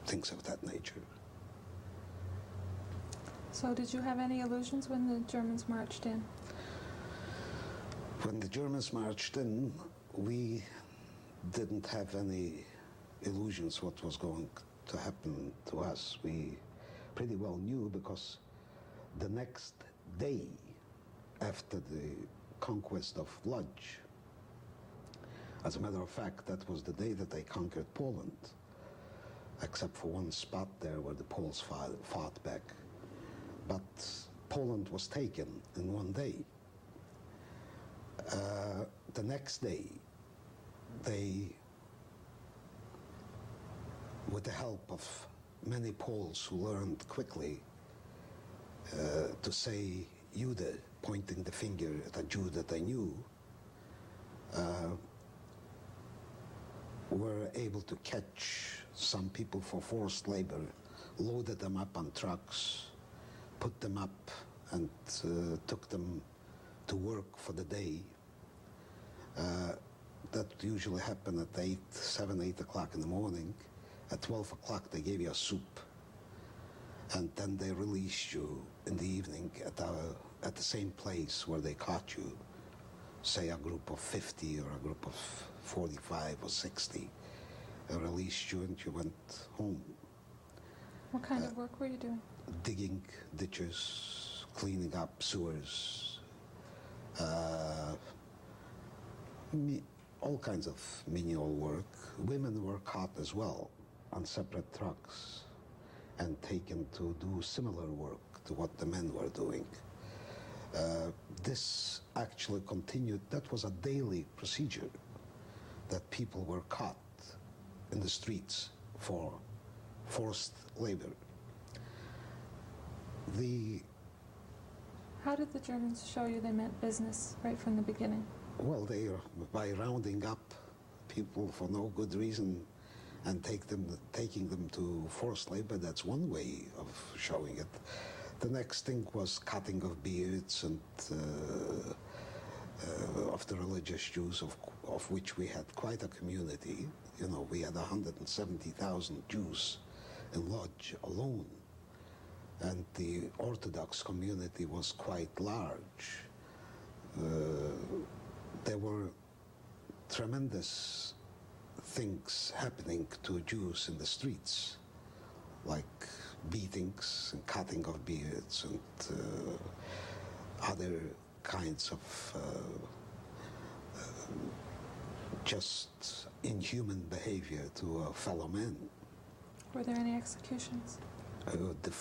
things of that nature. So did you have any illusions when the Germans marched in? When the Germans marched in, we didn't have any illusions what was going to happen to us. We pretty well knew, because the next day after the conquest of Lodz, as a matter of fact, that was the day that they conquered Poland, except for one spot there where the Poles fought back. But Poland was taken in one day. The next day, they, with the help of many Poles who learned quickly to say Jude, pointing the finger at a Jew that they knew, were able to catch some people for forced labor, loaded them up on trucks, put them up and took them to work for the day. That usually happened at 7, 8 o'clock in the morning. At 12 o'clock they gave you a soup, and then they released you in the evening at the same place where they caught you, say a group of 50 or a group of 45 or 60. They released you and you went home. What kind of work were you doing? Digging ditches, cleaning up sewers, all kinds of menial work. Women were caught as well on separate trucks and taken to do similar work to what the men were doing. This actually continued. That was a daily procedure, that people were caught in the streets for forced labor. How did the Germans show you they meant business right from the beginning? Well, by rounding up people for no good reason and taking them to forced labor. That's one way of showing it. The next thing was cutting of beards and of the religious Jews, of which we had quite a community. You know, we had 170,000 Jews in Lodz alone, and the Orthodox community was quite large. There were tremendous things happening to Jews in the streets, like beatings and cutting of beards and other kinds of just inhuman behavior to a fellow man. Were there any executions? The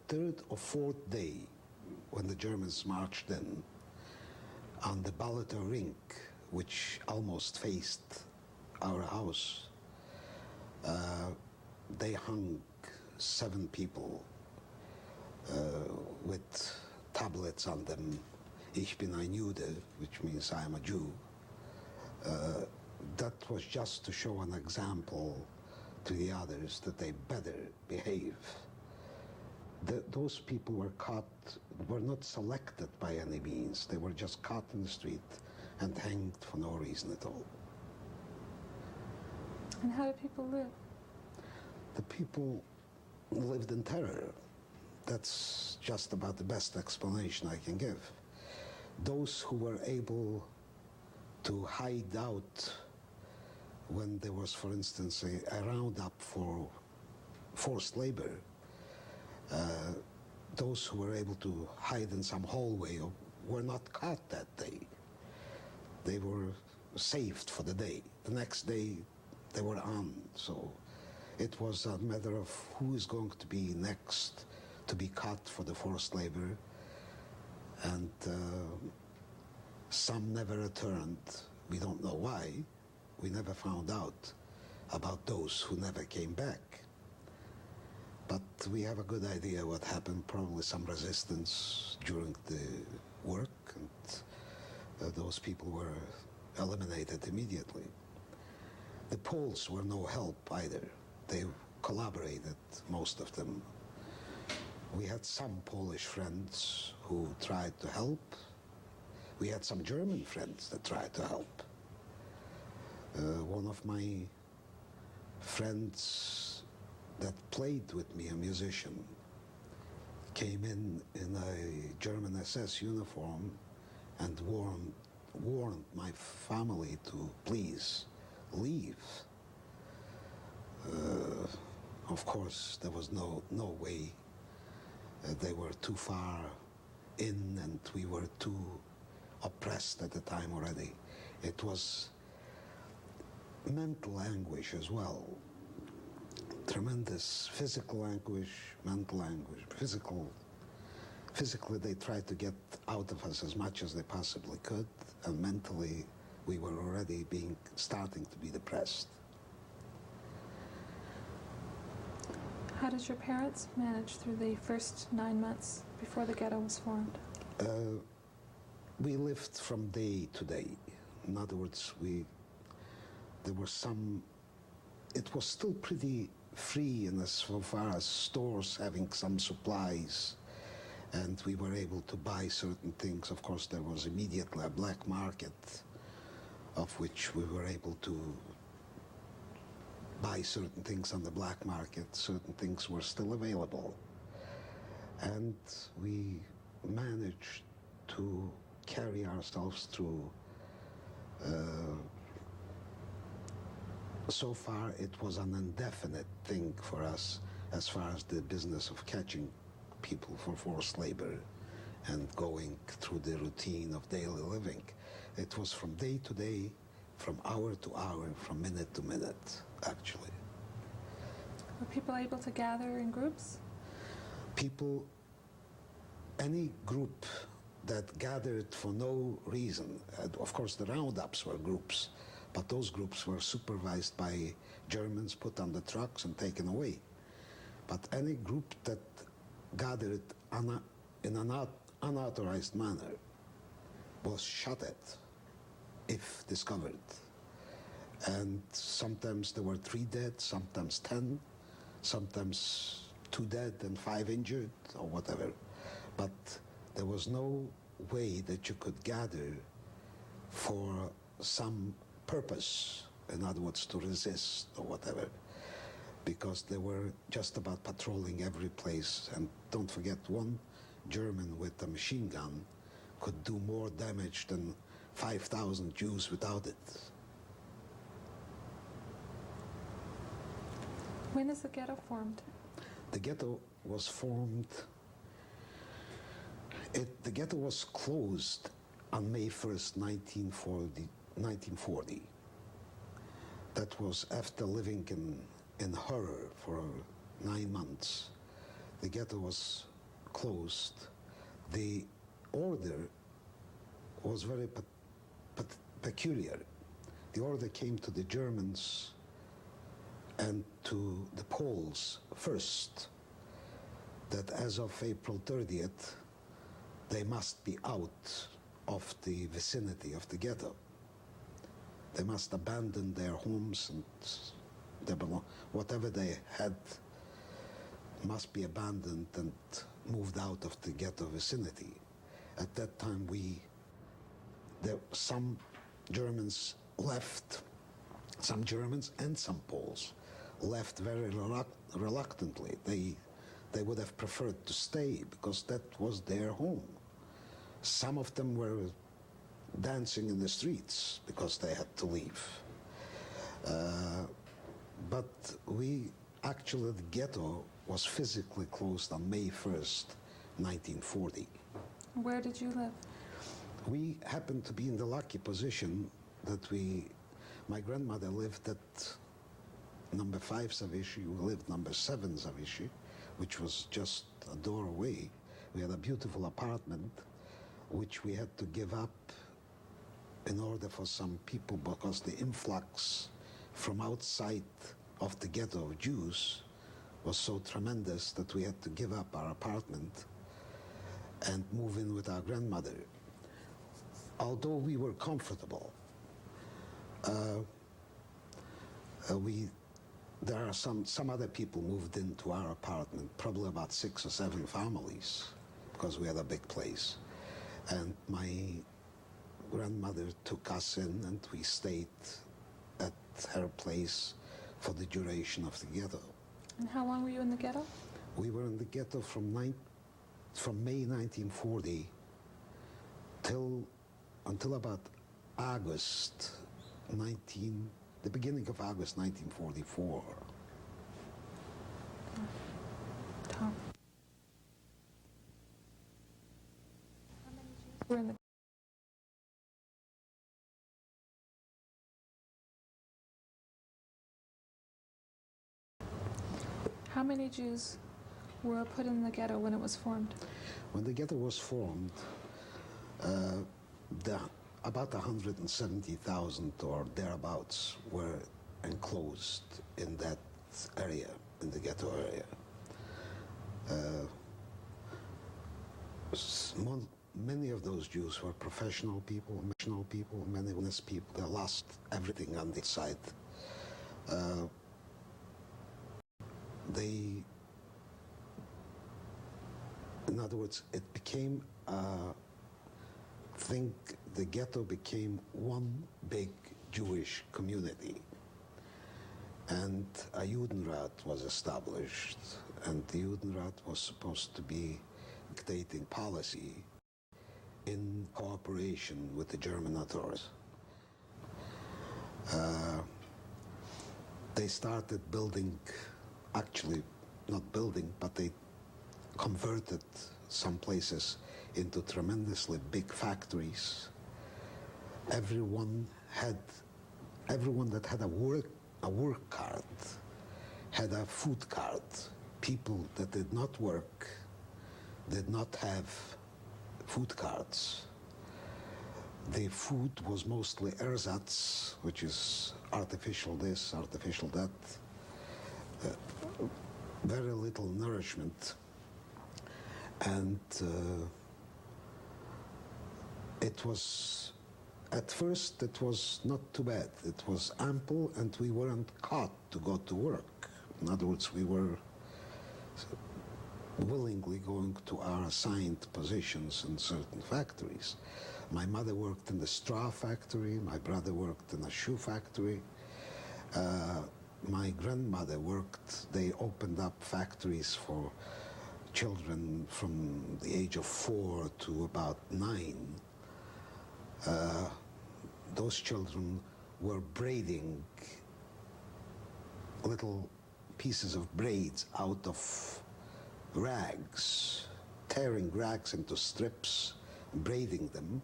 third or fourth day, when the Germans marched in, on the Balata Rink, which almost faced our house, they hung 7 people with tablets on them, Ich bin ein Jude, which means I am a Jew. That was just to show an example to the others that they better behave. Those people were not selected by any means. They were just caught in the street and hanged for no reason at all. And how did people live? The people lived in terror. That's just about the best explanation I can give. Those who were able to hide out when there was, for instance, a roundup for forced labor, those who were able to hide in some hallway were not caught that day. They were saved for the day. The next day they were on. So it was a matter of who is going to be next to be caught for the forced labor. And some never returned. We don't know why. We never found out about those who never came back. But we have a good idea what happened, probably some resistance during the work, and those people were eliminated immediately. The Poles were no help either. They collaborated, most of them. We had some Polish friends who tried to help. We had some German friends that tried to help. One of my friends that played with me, a musician, came in a German SS uniform and warned my family to please leave. Of course, there was no way. They were too far in, and we were too oppressed at the time already. It was mental anguish as well. Tremendous physical anguish, mental anguish, physically they tried to get out of us as much as they possibly could, and mentally we were already starting to be depressed. How did your parents manage through the first 9 months before the ghetto was formed? We lived from day to day. In other words, it was still pretty free in as far as stores having some supplies, and we were able to buy certain things. Of course, there was immediately a black market of which we were able to buy certain things on the black market. Certain things were still available. And we managed to carry ourselves through. So far, it was an indefinite thing for us as far as the business of catching people for forced labor and going through the routine of daily living. It was from day to day, from hour to hour, from minute to minute, actually. Were people able to gather in groups? Any group that gathered for no reason, of course the roundups were groups, but those groups were supervised by Germans, put on the trucks and taken away. But any group that gathered in an unauthorized manner was shot at if discovered. And sometimes there were 3 dead, sometimes 10, sometimes 2 dead and 5 injured, or whatever. But there was no way that you could gather for some purpose, in other words, to resist or whatever, because they were just about patrolling every place. And don't forget, one German with a machine gun could do more damage than 5,000 Jews without it. When is the ghetto formed? The ghetto was formed, the ghetto was closed on May 1st, 1940. That was after living in horror for 9 months. The ghetto was closed. The order was very peculiar. The order came to the Germans and to the Poles first, that as of April 30th, they must be out of the vicinity of the ghetto. They must abandon their homes and whatever they had must be abandoned and moved out of the ghetto vicinity. At that time, some Germans left, some Germans and some Poles left very reluctantly. They would have preferred to stay because that was their home. Some of them were dancing in the streets because they had to leave. But the ghetto was physically closed on May 1st, 1940. Where did you live? We happened to be in the lucky position that my grandmother lived at number 5 Savichy, we lived number 7 Savichy, which was just a door away. We had a beautiful apartment, which we had to give up in order for some people, because the influx from outside of the ghetto of Jews was so tremendous that we had to give up our apartment and move in with our grandmother. Although we were comfortable, there are some other people moved into our apartment, probably about 6 or 7 families, because we had a big place. And my grandmother took us in, and we stayed at her place for the duration of the ghetto. And how long were you in the ghetto? We were in the ghetto from May 1940 until about the beginning of August 1944. Tom. How many Jews were in the How many Jews were put in the ghetto when it was formed? When the ghetto was formed, about 170,000 or thereabouts were enclosed in that area, in the ghetto area. Many of those Jews were professional people, many honest people. They lost everything on the side. In other words, it became, the ghetto became one big Jewish community. And a Judenrat was established, and the Judenrat was supposed to be dictating policy in cooperation with the German authorities. They started building, actually not building, but they converted some places into tremendously big factories. Everyone that had a work card had a food card. People that did not work did not have food cards. The food was mostly ersatz, which is artificial this, artificial that. Very little nourishment. And at first it was not too bad. It was ample, and we weren't caught to go to work. In other words, we were willingly going to our assigned positions in certain factories. My mother worked in the straw factory, my brother worked in a shoe factory. My grandmother they opened up factories for children from the age of 4 to about 9. Those children were braiding little pieces of braids out of rags, tearing rags into strips, braiding them.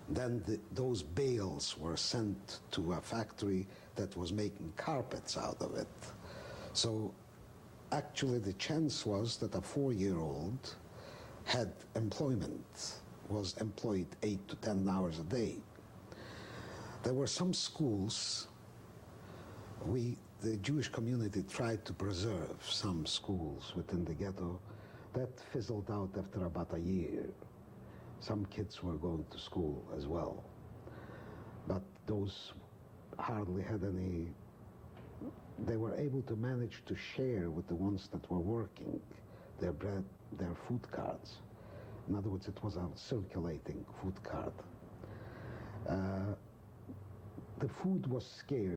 Then those bales were sent to a factory that was making carpets out of it. So actually the chance was that a 4-year-old had employment, was employed 8 to 10 hours a day. There were some schools, the Jewish community tried to preserve some schools within the ghetto. That fizzled out after about a year. Some kids were going to school as well, but those hardly had any. They were able to manage to share with the ones that were working their bread, their food cards. In other words, it was a circulating food card. The food was scarce.